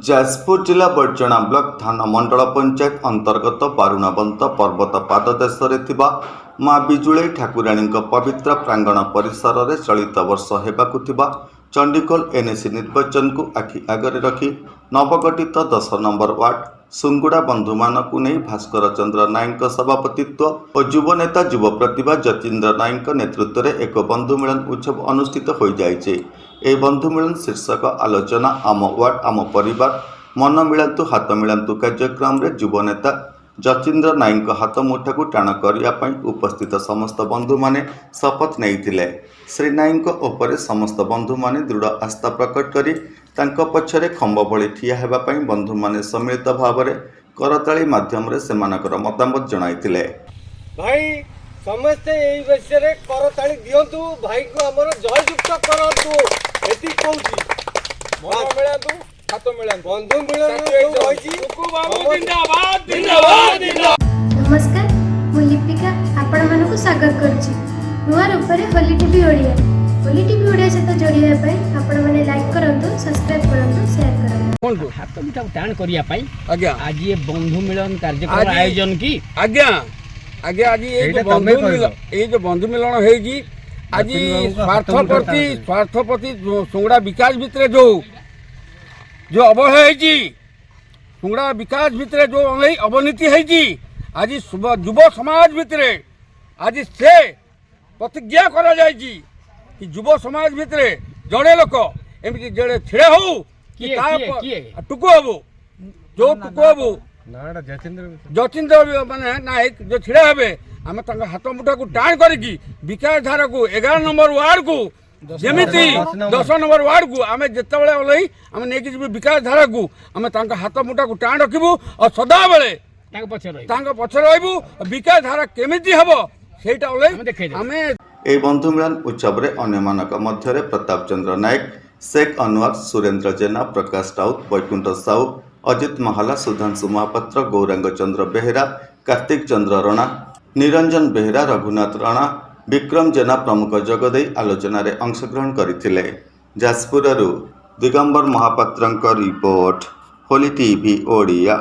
ଯାଜପୁର ଜିଲ୍ଲା ବଡ଼ଜଣା ବ୍ଲକ ଥାନା ମଣ୍ଡଳ ପଞ୍ଚାୟତ ଅନ୍ତର୍ଗତ ବାରୁଣାବନ୍ତ ପର୍ବତ ପାଦଦେଶରେ ଥିବା ମା ବିଜୁଳେଇ ଠାକୁରାଣୀଙ୍କ ପବିତ୍ର ପ୍ରାଙ୍ଗଣ ପରିସରରେ ଚଳିତ ବର୍ଷ ହେବାକୁ ଥିବା ଚଣ୍ଡିଖୋଲ ଏନ୍ଏସି ନିର୍ବାଚନକୁ ଆଖି ଆଗରେ ରଖି ନବଗଠିତ 10 ନମ୍ବର ୱାର୍ଡ ସୁଙ୍ଗୁଡ଼ା ବନ୍ଧୁମାନଙ୍କୁ ନେଇ ଭାସ୍କର ଚନ୍ଦ୍ର ନାୟକଙ୍କ ସଭାପତିତ୍ୱ ଓ ଯୁବନେତା ଯୁବ ପ୍ରତିଭା ଯତୀନ୍ଦ୍ର ନାୟକଙ୍କ ନେତୃତ୍ୱରେ ଏକ ବନ୍ଧୁ ମିଳନ ଉତ୍ସବ ଅନୁଷ୍ଠିତ ହୋଇଯାଇଛି। ଏହି ବନ୍ଧୁ ମିଳନ ଶୀର୍ଷକ ଆଲୋଚନା ଆମ ୱାର୍ଡ ଆମ ପରିବାର ମନ ମିଳାନ୍ତୁ ହାତ ମିଳାନ୍ତୁ କାର୍ଯ୍ୟକ୍ରମରେ ଯୁବନେତା ଯତୀନ୍ଦ୍ର ନାୟକଙ୍କ ହାତ ମୁଠାକୁ ଟାଣ କରିବା ପାଇଁ ଉପସ୍ଥିତ ସମସ୍ତ ବନ୍ଧୁମାନେ ଶପଥ ନେଇଥିଲେ। ଶ୍ରୀ ନାୟକଙ୍କ ଉପରେ ସମସ୍ତ ବନ୍ଧୁମାନେ ଦୃଢ଼ ଆସ୍ଥା ପ୍ରକଟ କରି ତାଙ୍କ ପଛରେ ଖମ୍ବ ଭଳି ଠିଆ ହେବା ପାଇଁ ବନ୍ଧୁମାନେ ସମ୍ମିଳିତ ଭାବରେ କରତାଳି ମାଧ୍ୟମରେ ସେମାନଙ୍କର ମତାମତ ଜଣାଇଥିଲେ। ଭାଇ ସମସ୍ତେ ଏହି ବିଷୟରେ କରତାଳି ଦିଅନ୍ତୁ, ଭାଇକୁ ଆମର ଜୟଯୁକ୍ତ କରନ୍ତୁ। ଏଠି କହୁଛି ମନ ମିଳାନ୍ତୁ ହାତ ମିଳାନ୍ତୁ ବନ୍ଧୁ ମିଳନ ରହିଛି। नमस्कार मु लिपिका आपण मानक स्वागत करुच्ची नुआ रूपरे होली टीवी ओडिया। होली टीवी ओडिया सहित जोड़िया आपण माने लाइक करंतु सब्सक्राइब करंतु शेयर करंतु। हाथ मुठा टाण करिया पई आज्ञा आज ये बंधु मिलन कार्यक्रम आयोजन की आज्ञा आज्ञा आज ये जो बंधु मिलन है जी आज स्वार्थ प्रति सुंगड़ा विकास भितर जो अवहेला है सुंगड़ा विकास भितर जो अवनीति है आज युव समाज भितर आज से प्रतिज्ञा करा जाय कि युव समाज भितर जड़े लोक एमती जड़े छिड़े हो टुकु बाबू जो टुकु बाबू जतीन्द्र माने नायक जो छिड़ा हे आम हाथ मुठा को टाण करी विकास धारा को 11 नंबर वार्ड को जमीती 10 नंबर वार्ड को आम जिते ओल्ल आम नहीं विकास धारा को आम हाथ मुठा को टाण रखू और सदा बेले पछे रही विकास धारा केमिति हम सेटा आमे ए बंधु मिलन उत्सव रे अन्यमानक मध्यरे प्रताप चंद्र नायक शेख अनवर सुरेंद्र जेना प्रकाश राउत वैकुंठ साहू अजित महाला सुधांशु महापात्र गौरांग चंद्र बेहेरा कार्तिक चंद्र रणा निरंजन बेहेरा रघुनाथ राणा विक्रम जेना प्रमुख जगदे आलोचना रे अंशग्रहण करथिले। जाजपुररु दिगंबर महापात्रंक रिपोर्ट होली टीवी ओडिया।